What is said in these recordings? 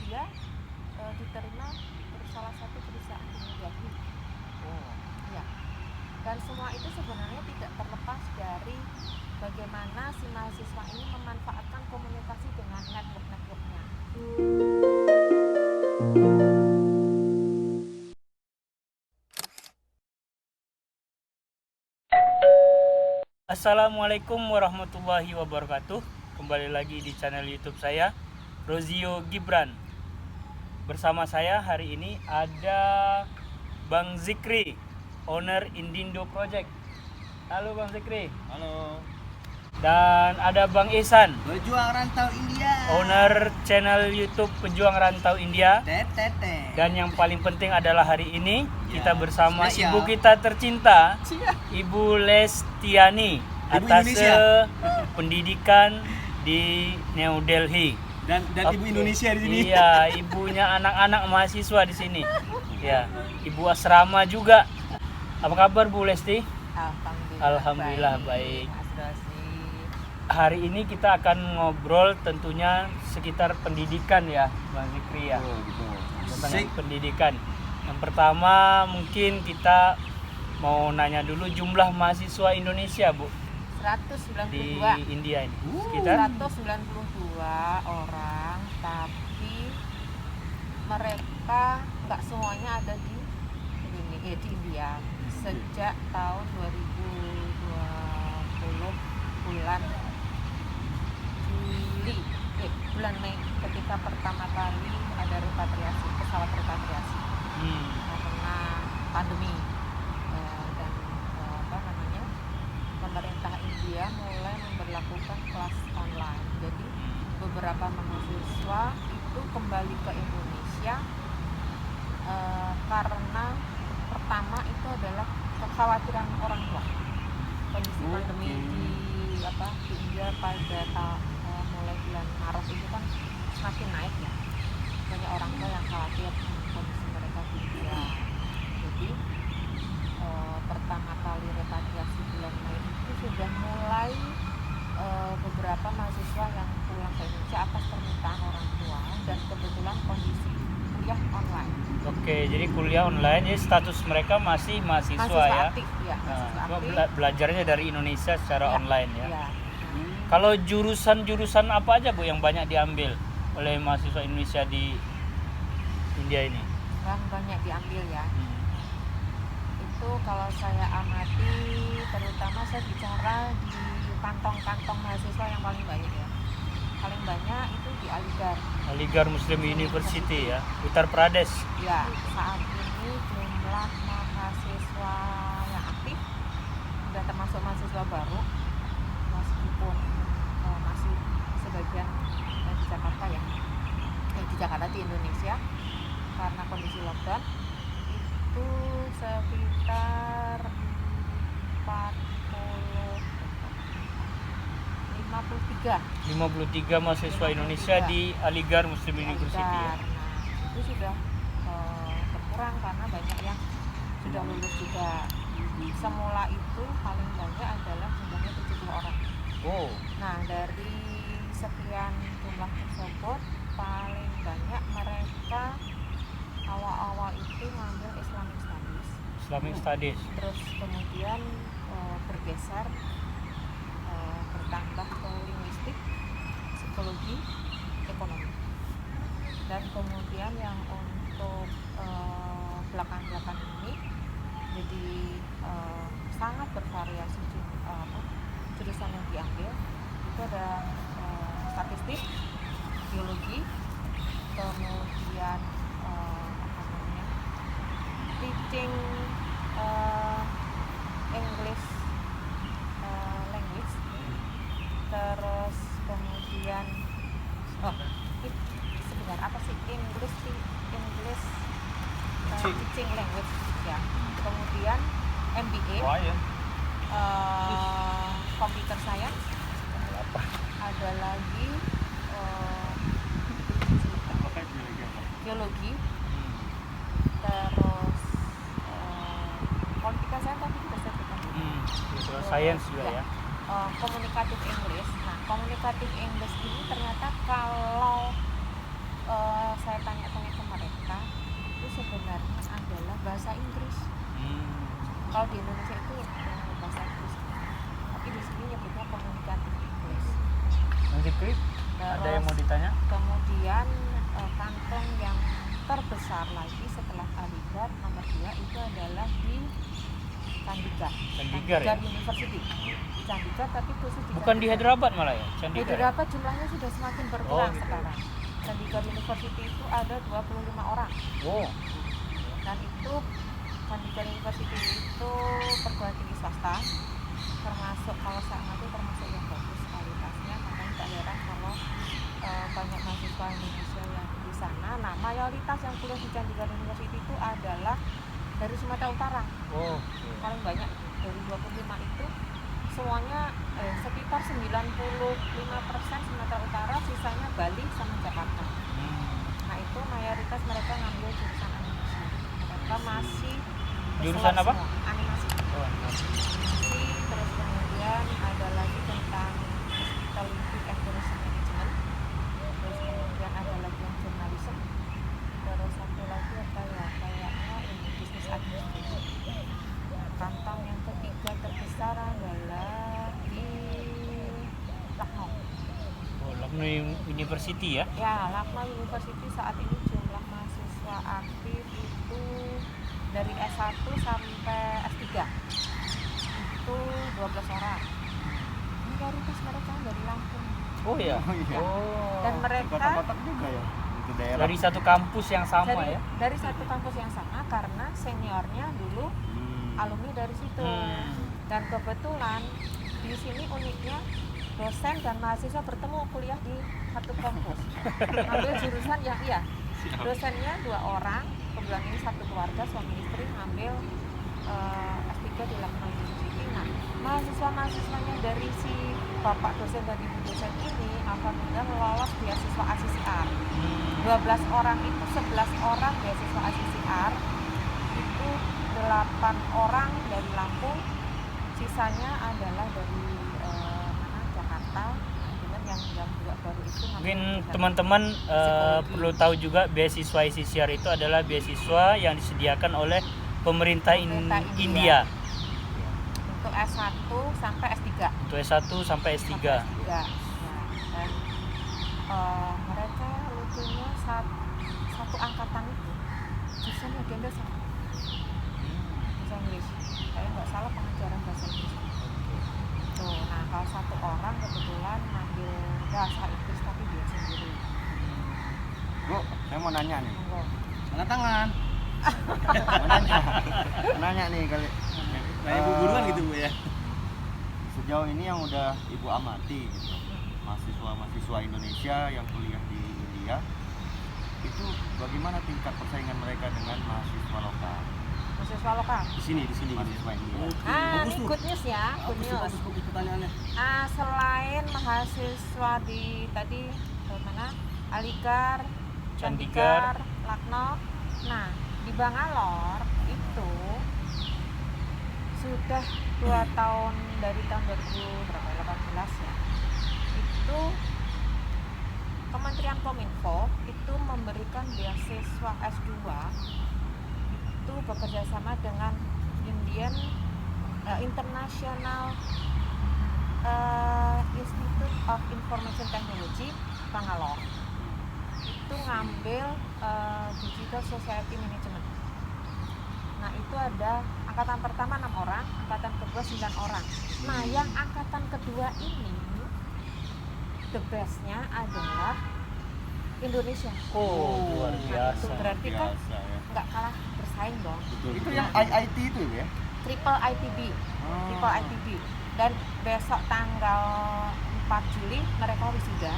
dia diterima salah satu perusahaan di New Delhi. Ya. Dan semua itu sebenarnya tidak terlepas dari bagaimana si mahasiswa ini memanfaatkan komunikasi dengan network-networknya. Assalamualaikum warahmatullahi wabarakatuh. Kembali lagi di channel YouTube saya, Rozio Gibran. Bersama saya hari ini ada Bang Zikri, owner Indindo Project. Halo Bang Zikri. Halo. Dan ada Bang Ihsan, Pejuang Rantau India. owner channel YouTube Pejuang Rantau India. Tetete. Dan yang paling penting adalah hari ini kita bersama spesial. ibu kita tercinta, Ibu Lestiani, atas pendidikan di New Delhi. Dan Ibu Indonesia di sini. Iya, ibunya anak-anak mahasiswa di sini. Ya, ibu asrama juga. Apa kabar Bu Lesti? Alhamdulillah baik. Hari ini kita akan ngobrol tentunya sekitar pendidikan ya, Bang Zikri ya. Tentang pendidikan. Yang pertama mungkin kita mau nanya dulu jumlah mahasiswa Indonesia, Bu, 192 di India ini. Sekitar 192 orang, tapi mereka nggak semuanya ada di India sejak tahun 2020 bulan Mei ketika pertama kali ada repatriasi, pesawat repatriasi karena pandemi. Dan pemerintah India mulai memberlakukan kelas online. Jadi beberapa mahasiswa itu kembali ke Indonesia karena pertama itu adalah kekhawatiran orang tua. Kondisi pandemi di India pada mulai bulan Maret itu kan semakin naik ya. Banyak orang tua yang khawatir kondisi mereka di India. Jadi pertama kali repatriasi bulan Mei itu sudah mulai beberapa mahasiswa yang pulang ke Indonesia atas permintaan orang tua, dan kebetulan kondisi kuliah online. Oke, jadi kuliah online, jadi status mereka masih mahasiswa ya. Aktif, ya. Cuma belajarnya dari Indonesia secara online ya. Ya. Kalau jurusan apa aja Bu yang banyak diambil oleh mahasiswa Indonesia di India ini? Banyak diambil ya. Itu kalau saya amati, terutama saya bicara di kantong-kantong mahasiswa yang paling banyak ya. Paling banyak itu di Aligarh Muslim University ya, Uttar Pradesh. Ya, saat ini jumlah mahasiswa yang aktif sudah termasuk mahasiswa baru, meskipun masih sebagian di Jakarta ya, di Jakarta di Indonesia karena kondisi lockdown itu sekitar 53 mahasiswa Indonesia di Aligarh Muslim University ya. Nah, itu sudah berkurang karena banyak yang sudah lulus juga. Semula itu paling banyak adalah jumlahnya 70 orang. Nah, dari sekian jumlah tersebut paling banyak mereka awal-awal itu ngambil Islamic Studies. Terus kemudian bergeser bertambah ke linguistik, psikologi, ekonomi. Dan kemudian yang untuk belakang-belakang ini jadi sangat bervariasi jurusan yang diambil. Itu ada statistik, biologi, kemudian teaching English language, terus kemudian sebenarnya apa sih English teaching language ya, kemudian MBA, computer science, ada lagi geologi, terus politika saya tadi sudah sebutkan. Science juga ya. Komunikatif English. Nah, komunikatif English ini ternyata kalau saya belajarnya adalah bahasa Inggris. Kalau di Indonesia itu bahasa Inggris, tapi di sini nyebutnya communicative English. Lanjut Krip, ada yang mau ditanya? Kemudian kantong yang terbesar lagi setelah Aligarh nomor 2 itu adalah di Chandigarh ya? University. Di Chandigarh, tapi khusus di Bukan di Hyderabad malah ya? Di Chandigarh. Hyderabad jumlahnya sudah semakin berkurang gitu. sekarang. Chandigarh University itu ada 25 orang. Oh. Dan itu Chandigarh University itu perguruan tinggi swasta, termasuk kalau saya amati termasuk yang bagus kualitasnya, makanya tak heran kalau banyak mahasiswa Indonesia yang di sana. Nah, mayoritas yang kuliah di Chandigarh University itu adalah dari Sumatera Utara. Oh. Paling banyak dari 25 itu semuanya sekitar 95% Sumatera Utara, sisanya Bali sama Jakarta. Nah, itu mayoritas mereka ngambil jurusan animasi. Mereka masih Jurusan apa? semua. Animasi. Oh, Animasi, terus kemudian ada lagi tentang hospitality and tourism management. Terus kemudian ada lagi yang journalism. Terus satu lagi apa ya? Kayaknya ini business administration. Nah, kantong yang ketiga terbesar adalah di Lucknow. Oh, Lucknow University ya? Ya, Lucknow University saat ini jumlah mahasiswa aktif itu dari S1 sampai S3 itu 12 orang. Mayoritas mereka dari Lampung. Oh ya. Oh, iya. Oh. Dan mereka Kotak-kotak juga ya itu daerah. Dari satu kampus yang sama dari, ya? dari satu kampus yang sama karena seniornya dulu alumni dari situ. Dan kebetulan di sini uniknya dosen dan mahasiswa bertemu kuliah di satu kampus. Ambil jurusan yang dosennya 2 orang, kebetulan ini satu keluarga suami istri ngambil S3 di Lucknow University. Nah, mahasiswanya dari si bapak dosen dan ibu dosen ini alhamdulillah lolos beasiswa ACCR. 12 orang itu 11 orang beasiswa ACCR, itu 8 orang dari Lampung, sisanya adalah dari Jakarta. Dengan yang juga baru itu Mungkin teman-teman perlu tahu juga beasiswa ICCR itu adalah beasiswa yang disediakan oleh pemerintah India. Untuk S1 sampai S3. Untuk S1 sampai S3. Nah, dan mereka lucunya satu angkatan itu jurusan agenda sama bahasa Inggris. Saya nggak salah pengajaran bahasa Inggris. Tuh, nah kalau satu orang kebetulan ngambil bahasa Inggris tapi dia sendiri. Bu, saya mau nanya nih. Monggo. Angkat tangan. Mau nanya nih kali. Nah, ibu buruan gitu Bu ya. Sejauh ini yang udah Ibu amati gitu, mahasiswa Indonesia yang kuliah di India, itu bagaimana tingkat persaingan mereka dengan mahasiswa lokal? Mahasiswa lokal. Di sini mahasiswa India. Ini good news ya, good news. Pertanyaannya. Selain mahasiswa di tadi mana? Aligarh, Chandigarh, Lucknow. Nah, di Bangalore itu sudah 2 tahun dari tahun 2018 ya. Itu Kementerian Kominfo itu memberikan beasiswa S2 itu bekerja sama dengan International Institute of Information Technology Bangalore. Itu ngambil Digital Society Management. Nah, itu ada angkatan pertama 6 orang, angkatan kedua 9 orang. Nah, yang angkatan kedua ini the bestnya adalah Indonesia. Oh, luar Nah, biasa. itu berarti kan Biasa, ya. nggak kalah bersaing dong. Itu yang IIT itu ya? Triple ITB. Triple ITB. Dan besok tanggal 4 Juli mereka wisuda.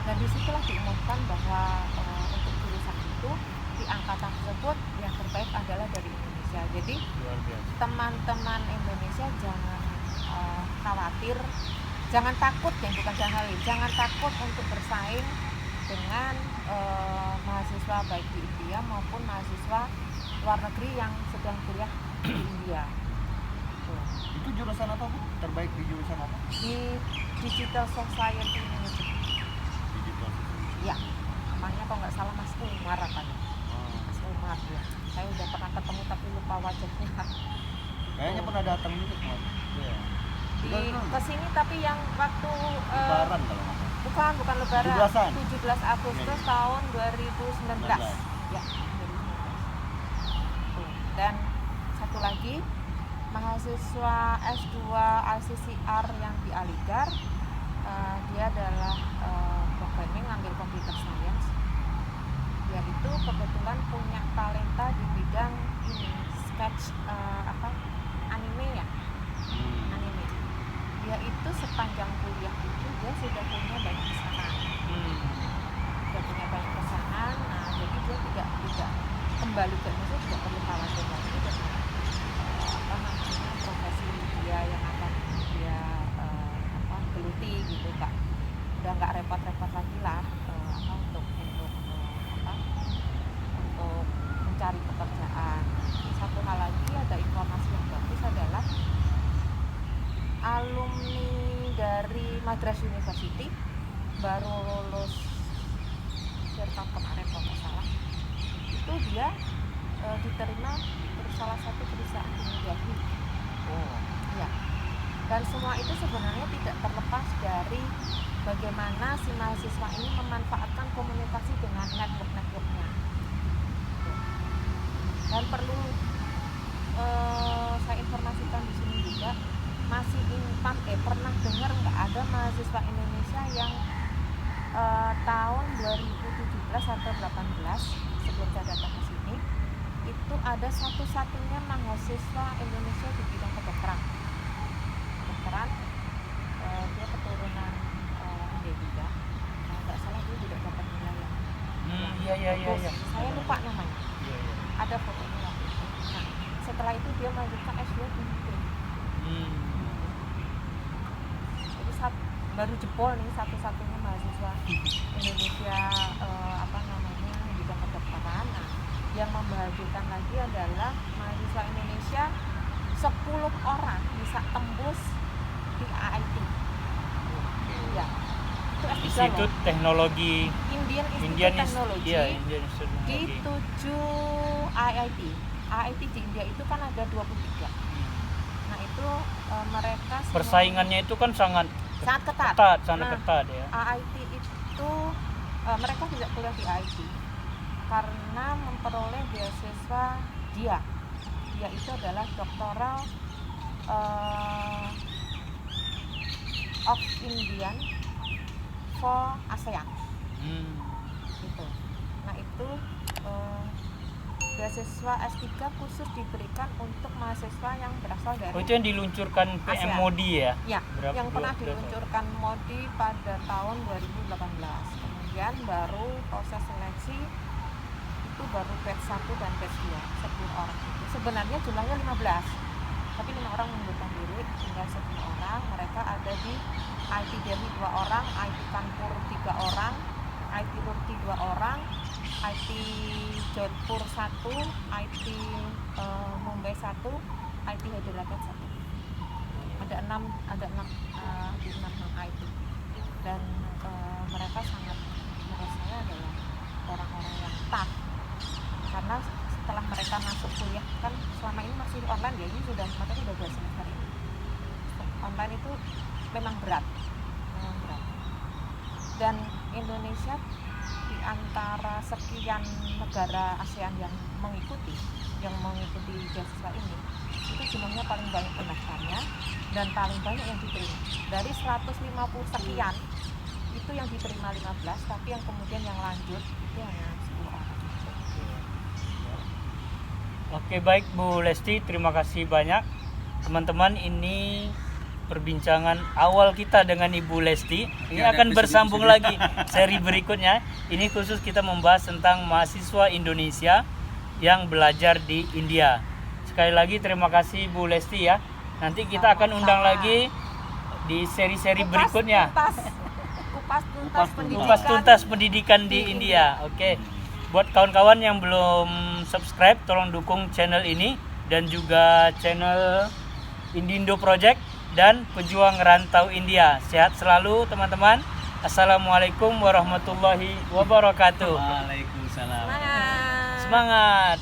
Dan disitulah diumumkan bahwa untuk jurusan itu di angkatan tersebut yang terbaik adalah dari Indonesia. Jadi Luar biasa. teman-teman Indonesia jangan khawatir, jangan takut ya, bukan jangan takut untuk bersaing dengan mahasiswa baik di India maupun mahasiswa luar negeri yang sedang kuliah di India. Tuh. Itu jurusan apa Bu? Terbaik di jurusan apa? Di Digital Society Management. Digital. Ya, namanya kalau nggak salah Mas Umar apa nih? Mas Umar ya. Saya udah apa wajahnya. Kayaknya pernah datang juga kemarin. Iya. Ke sini tapi yang waktu Lebaran kalau nggak salah. bukan lebaran 17-an. 17 Agustus Iya. tahun 2019 ya 2019. Tuh. Dan satu lagi mahasiswa S2 ICCR yang di Aligar, dia adalah programming, ngambil computer science. Dia itu kebetulan punya talenta di bidang ini sketch anime ya. Anime. Dia itu sepanjang kuliah itu dia sudah punya banyak pesanan. Sudah punya banyak pesanan. Nah, jadi dia tidak kembali ke Indonesia, tidak perlu khawatir lagi dengan profesi dia yang akan dia geluti gitu, Kak. Udah nggak repot-repot lagi lah untuk mencari pekerjaan. Satu hal lagi, ada informasi yang bagus adalah alumni dari Madras University baru lulus tahun kemarin kalau nggak salah, itu dia diterima di salah satu perusahaan di New Delhi. Ya. Dan semua itu sebenarnya tidak terlepas dari bagaimana si mahasiswa ini memanfaatkan komunikasi dengan network-networknya. Dan perlu saya informasikan di sini juga, masih pernah dengar nggak ada mahasiswa Indonesia yang tahun 2017 atau 18 sebelum saya datang ke sini itu ada satu-satunya mahasiswa Indonesia di bidang kedokteran. Dia keturunan India juga. Nah, nggak salah dia juga dapat nilai yang Iya. Saya lupa namanya. Ada fotonya waktu itu. Nah, setelah itu dia melanjutkan S2 di UK. Jadi baru jebol nih satu-satunya mahasiswa Indonesia di bidang kedokteran. Nah, yang membahagiakan lagi adalah mahasiswa Indonesia 10 orang bisa tembus di IIT. Iya. Itu S3 Institut loh. Teknologi Indian Institute Technology Indian Institute di Teknologi. 7 IIT. IIT di India itu kan ada 23. Nah, itu mereka semua Persaingannya itu kan sangat ketat. ketat ya. IIT itu mereka tidak kuliah di IIT karena memperoleh beasiswa dia itu adalah Doctoral of Indian for ASEAN gitu. Nah, itu beasiswa S3 khusus diberikan untuk mahasiswa yang berasal dari Itu yang diluncurkan PM ASEAN. Modi ya? Ya, yang pernah diluncurkan Modi pada tahun 2018. Kemudian baru proses seleksi itu baru batch 1 dan batch 2, 10 orang itu. Sebenarnya jumlahnya 15. Tapi 5 orang mengundurkan diri, tinggal 10 orang. Mereka ada di IT Delhi 2 orang, IT Kanpur 3 orang, IT Roorkee 2 orang, IT Jodhpur 1, IT Mumbai 1, IT Hyderabad 1. Ada 6 IT. Dan mereka sangat, menurut saya adalah orang-orang yang tough. Karena setelah mereka masuk kuliah kan selama ini masih online ya, ini materi sudah 2 semester ini. Online itu memang berat. Dan Indonesia di antara sekian negara ASEAN yang mengikuti beasiswa ini, itu jumlahnya paling banyak pendaftarnya dan paling banyak yang diterima. Dari 150 sekian itu yang diterima 15, tapi yang kemudian yang lanjut itu hanya 10 orang. Oke, baik Bu Lesti, terima kasih banyak. Teman-teman, ini perbincangan awal kita dengan Ibu Lesti. Ini akan bersambung lagi seri berikutnya. Ini khusus kita membahas tentang mahasiswa Indonesia yang belajar di India. Sekali lagi terima kasih Bu Lesti ya. Nanti kita akan undang lagi di seri-seri berikutnya. Kupas tuntas pendidikan di India. Oke. Buat kawan-kawan yang belum subscribe, tolong dukung channel ini dan juga channel Indindo Project dan Pejuang Rantau India. Sehat selalu teman-teman. Assalamualaikum warahmatullahi wabarakatuh. Waalaikumsalam. Semangat. Semangat.